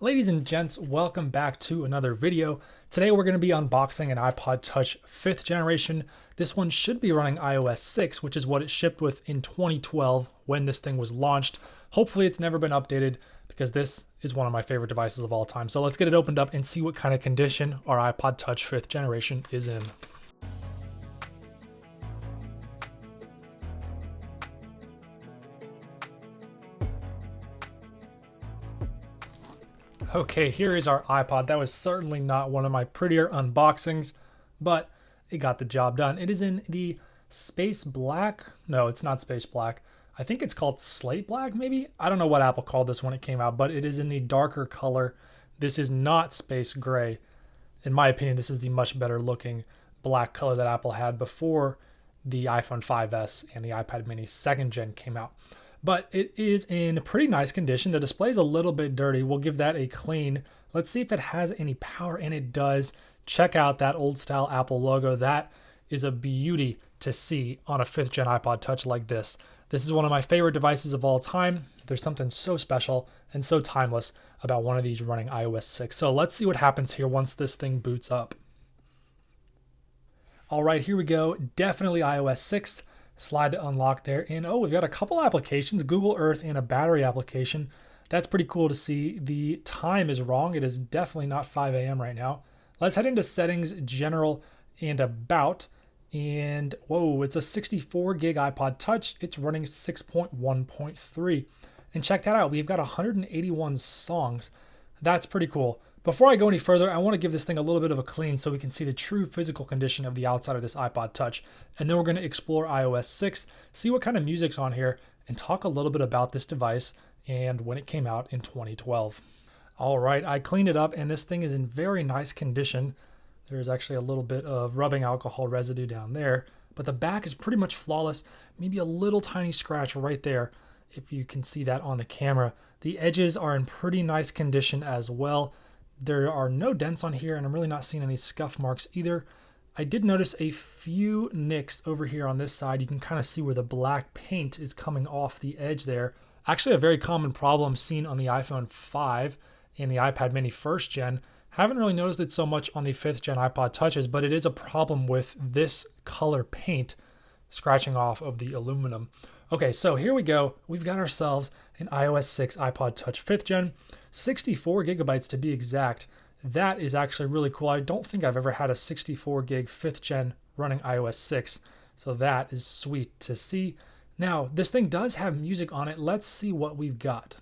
Ladies and gents, welcome back to another video. Today we're going to be unboxing an iPod Touch 5th generation. This one should be running iOS 6, which is what it shipped with in 2012 when this thing was launched. Hopefully it's never been updated because this is one of my favorite devices of all time. So let's get it opened up and see what kind of condition our iPod Touch 5th generation is in. Okay, here is our iPod. That was certainly not one of my prettier unboxings, but it got the job done. It is in the space black. No, it's not space black. I think it's called slate black, maybe? I don't know what Apple called this when it came out, but it is in the darker color. This is not space gray. In my opinion, this is the much better looking black color that Apple had before the iPhone 5S and the iPad mini 2nd gen came out. But it is in pretty nice condition. The display is a little bit dirty. We'll give that a clean. Let's see if it has any power, and it does. Check out that old style Apple logo. That is a beauty to see on a 5th gen iPod Touch like this. This is one of my favorite devices of all time. There's something so special and so timeless about one of these running iOS 6. So let's see what happens here once this thing boots up. All right, here we go. Definitely iOS 6. Slide to unlock there, and we've got a couple applications, Google Earth and a battery application. That's pretty cool to see. The time is wrong. It is definitely not 5 a.m. right now. Let's head into settings, general, and about. And whoa, it's a 64 gig iPod Touch. It's running 6.1.3. And check that out. We've got 181 songs. That's pretty cool. Before I go any further, I want to give this thing a little bit of a clean so we can see the true physical condition of the outside of this iPod Touch. And then we're going to explore iOS 6, see what kind of music's on here, and talk a little bit about this device and when it came out in 2012. All right, I cleaned it up, and this thing is in very nice condition. There's actually a little bit of rubbing alcohol residue down there, but the back is pretty much flawless. Maybe a little tiny scratch right there, if you can see that on the camera. The edges are in pretty nice condition as well. There are no dents on here, and I'm really not seeing any scuff marks either. I did notice a few nicks over here on this side. You can kind of see where the black paint is coming off the edge there. Actually, a very common problem seen on the iPhone 5 and the iPad mini 1st gen. Haven't really noticed it so much on the 5th gen iPod Touches, but it is a problem with this color paint scratching off of the aluminum. Okay, so here we go. We've got ourselves an iOS 6 iPod Touch 5th gen, 64 gigabytes to be exact. That is actually really cool. I don't think I've ever had a 64 gig 5th gen running iOS 6, so that is sweet to see. Now, this thing does have music on it. Let's see what we've got.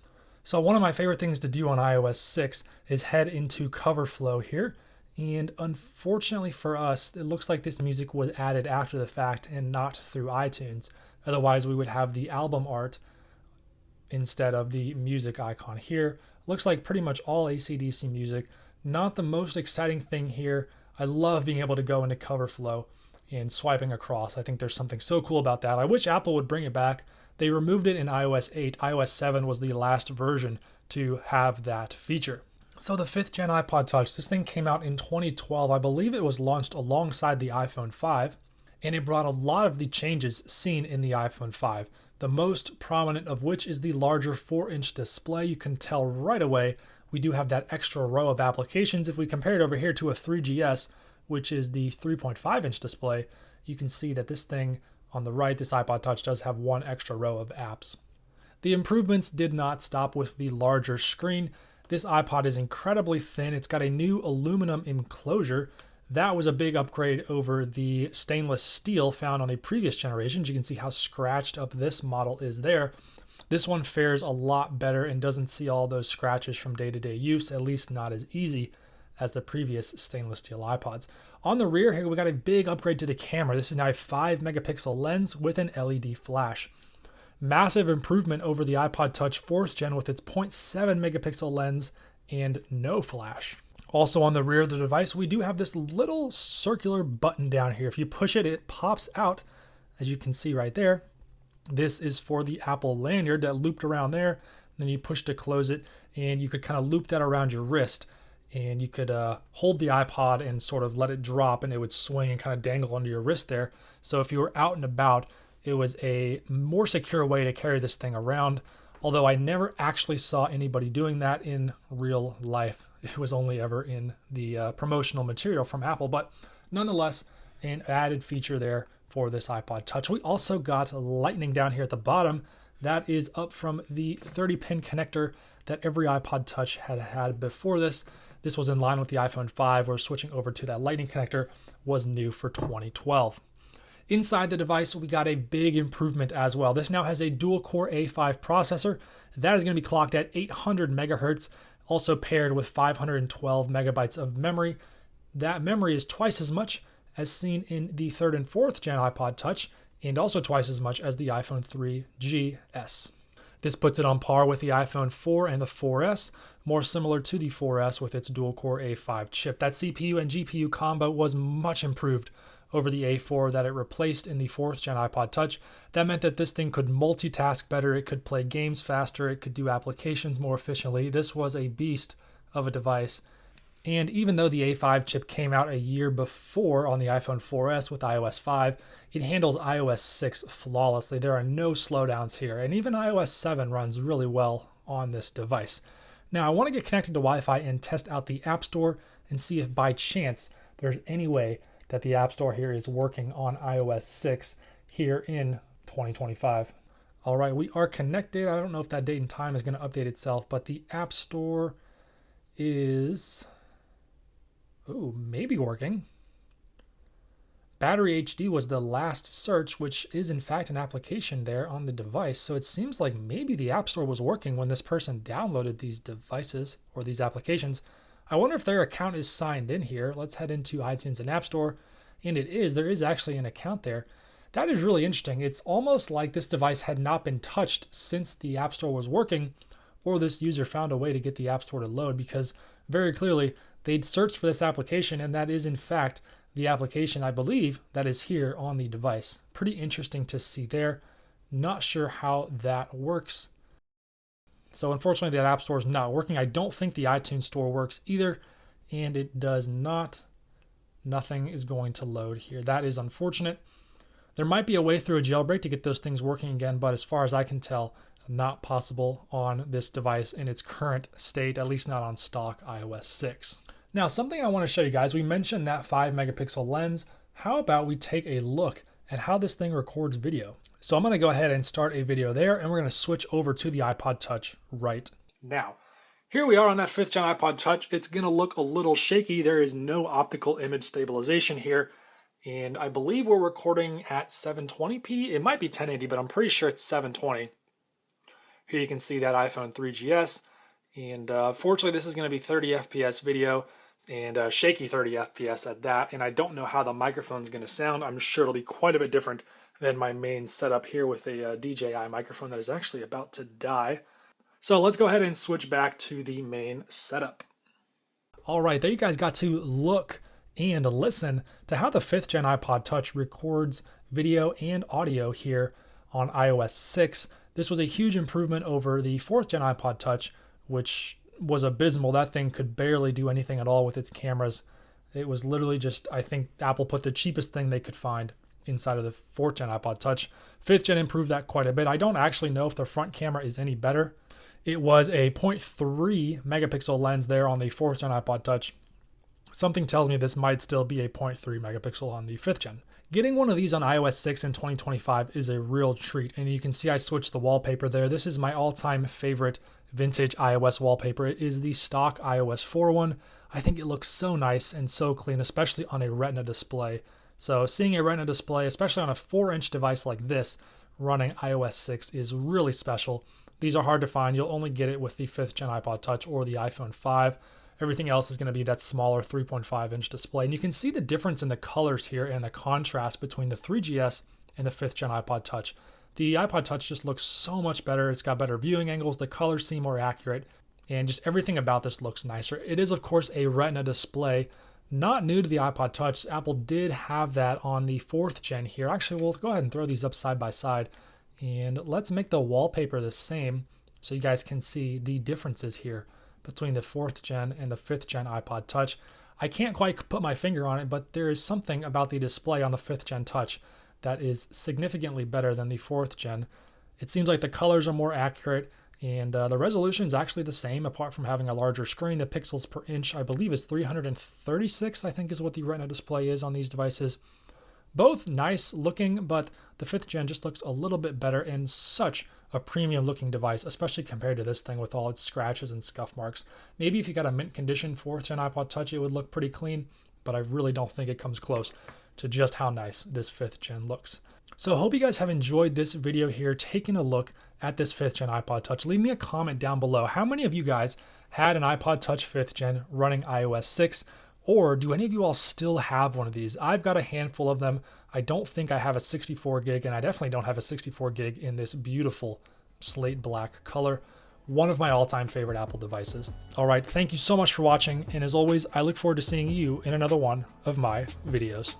So one of my favorite things to do on iOS 6 is head into cover flow here. And unfortunately for us, it looks like this music was added after the fact and not through iTunes. Otherwise, we would have the album art instead of the music icon here. Looks like pretty much all AC/DC music. Not the most exciting thing here. I love being able to go into cover flow and swiping across. I think there's something so cool about that. I wish Apple would bring it back. They removed it in iOS 8. iOS 7 was the last version to have that feature. So the 5th gen iPod Touch, this thing came out in 2012. I believe it was launched alongside the iPhone 5. And it brought a lot of the changes seen in the iPhone 5. The most prominent of which is the larger 4-inch display. You can tell right away we do have that extra row of applications. If we compare it over here to a 3GS, which is the 3.5-inch display, you can see that this thing on the right, this iPod Touch, does have one extra row of apps. The improvements did not stop with the larger screen. This iPod is incredibly thin. It's got a new aluminum enclosure. That was a big upgrade over the stainless steel found on the previous generations. You can see how scratched up this model is there. This one fares a lot better and doesn't see all those scratches from day-to-day use, at least not as easy as the previous stainless steel iPods. On the rear here, we got a big upgrade to the camera. This is now a 5 megapixel lens with an LED flash. Massive improvement over the iPod Touch 4th gen with its 0.7 megapixel lens and no flash. Also on the rear of the device, we do have this little circular button down here. If you push it, it pops out, as you can see right there. This is for the Apple lanyard that looped around there. Then you push to close it, and you could kind of loop that around your wrist. And you could hold the iPod and sort of let it drop, and it would swing and kind of dangle under your wrist there. So if you were out and about, it was a more secure way to carry this thing around. although I never actually saw anybody doing that in real life. It was only ever in the promotional material from Apple, but nonetheless, an added feature there for this iPod Touch. We also got Lightning down here at the bottom. That is up from the 30-pin connector that every iPod Touch had had before this. This was in line with the iPhone 5, where switching over to that Lightning connector was new for 2012. Inside the device, we got a big improvement as well. This now has a dual-core A5 processor. That is going to be clocked at 800 megahertz, also paired with 512 megabytes of memory. That memory is twice as much as seen in the 3rd and 4th gen iPod Touch, and also twice as much as the iPhone 3GS. This puts it on par with the iPhone 4 and the 4S, more similar to the 4S with its dual-core A5 chip. That CPU and GPU combo was much improved over the A4 that it replaced in the 4th gen iPod Touch. That meant that this thing could multitask better, it could play games faster, it could do applications more efficiently. This was a beast of a device. And even though the A5 chip came out a year before on the iPhone 4S with iOS 5, it handles iOS 6 flawlessly. There are no slowdowns here, and even iOS 7 runs really well on this device. Now, I want to get connected to Wi-Fi and test out the App Store and see if by chance there's any way that the App Store here is working on iOS 6 here in 2025. All right, we are connected. I don't know if that date and time is going to update itself, but the App Store is, maybe working. Battery HD was the last search, which is in fact an application there on the device. So it seems like maybe the App Store was working when this person downloaded these devices or these applications. I wonder if their account is signed in here. Let's head into iTunes and App Store. And it is. There is actually an account there. That is really interesting. It's almost like this device had not been touched since the App Store was working, or this user found a way to get the App Store to load, because very clearly they'd searched for this application, and that is in fact the application, I believe, that is here on the device. Pretty interesting to see there. Not sure how that works. So unfortunately, that App Store is not working. I don't think the iTunes Store works either, and it does not. Nothing is going to load here. That is unfortunate. There might be a way through a jailbreak to get those things working again, but as far as I can tell, not possible on this device in its current state, at least not on stock iOS 6. Now, something I want to show you guys, we mentioned that 5 megapixel lens. How about we take a look at how this thing records video? So I'm going to go ahead and start a video there, and we're going to switch over to the iPod Touch right now. Here we are on that 5th gen iPod Touch. It's going to look a little shaky. There is no optical image stabilization here. And I believe we're recording at 720p. It might be 1080, but I'm pretty sure it's 720. Here you can see that iPhone 3GS. And fortunately, this is going to be 30 FPS video, and shaky 30 FPS at that. And I don't know how the microphone is going to sound. I'm sure it'll be quite a bit different than my main setup here with a DJI microphone that is actually about to die. So let's go ahead and switch back to the main setup. All right, there you guys got to look and listen to how the 5th gen iPod Touch records video and audio here on iOS 6. This was a huge improvement over the 4th gen iPod Touch, which was abysmal. That thing could barely do anything at all with its cameras. It was literally just, I think Apple put the cheapest thing they could find inside of the 4th gen iPod Touch. 5th gen improved that quite a bit. I don't actually know if the front camera is any better. It was a 0.3 megapixel lens there on the 4th gen iPod Touch. Something tells me this might still be a 0.3 megapixel on the 5th gen. Getting one of these on iOS 6 in 2025 is a real treat, and you can see I switched the wallpaper there. This is my all-time favorite vintage iOS wallpaper. It is the stock iOS 4 one. I think it looks so nice and so clean, especially on a Retina display. So seeing a Retina display, especially on a 4-inch device like this, running iOS 6 is really special. These are hard to find. You'll only get it with the 5th gen iPod Touch or the iPhone 5. Everything else is going to be that smaller 3.5-inch display. And you can see the difference in the colors here and the contrast between the 3GS and the 5th gen iPod Touch. The iPod Touch just looks so much better. It's got better viewing angles. The colors seem more accurate. And just everything about this looks nicer. It is, of course, a Retina display. Not new to the iPod Touch. Apple did have that on the 4th gen here. Actually, we'll go ahead and throw these up side by side. And let's make the wallpaper the same so you guys can see the differences here between the 4th gen and the 5th gen iPod Touch. I can't quite put my finger on it, but there is something about the display on the 5th gen Touch that is significantly better than the 4th gen. It seems like the colors are more accurate, And the resolution is actually the same, apart from having a larger screen. The pixels per inch, I believe, is 336, I think is what the Retina display is on these devices. Both nice looking, but the 5th gen just looks a little bit better, and such a premium looking device, especially compared to this thing with all its scratches and scuff marks. Maybe if you got a mint condition 4th gen iPod Touch, it would look pretty clean, but I really don't think it comes close to just how nice this 5th gen looks. So I hope you guys have enjoyed this video here, taking a look at this 5th gen iPod Touch. Leave me a comment down below. How many of you guys had an iPod Touch 5th gen running iOS 6? Or do any of you all still have one of these? I've got a handful of them. I don't think I have a 64 gig, and I definitely don't have a 64 gig in this beautiful slate black color. One of my all-time favorite Apple devices. All right, thank you so much for watching, and as always, I look forward to seeing you in another one of my videos.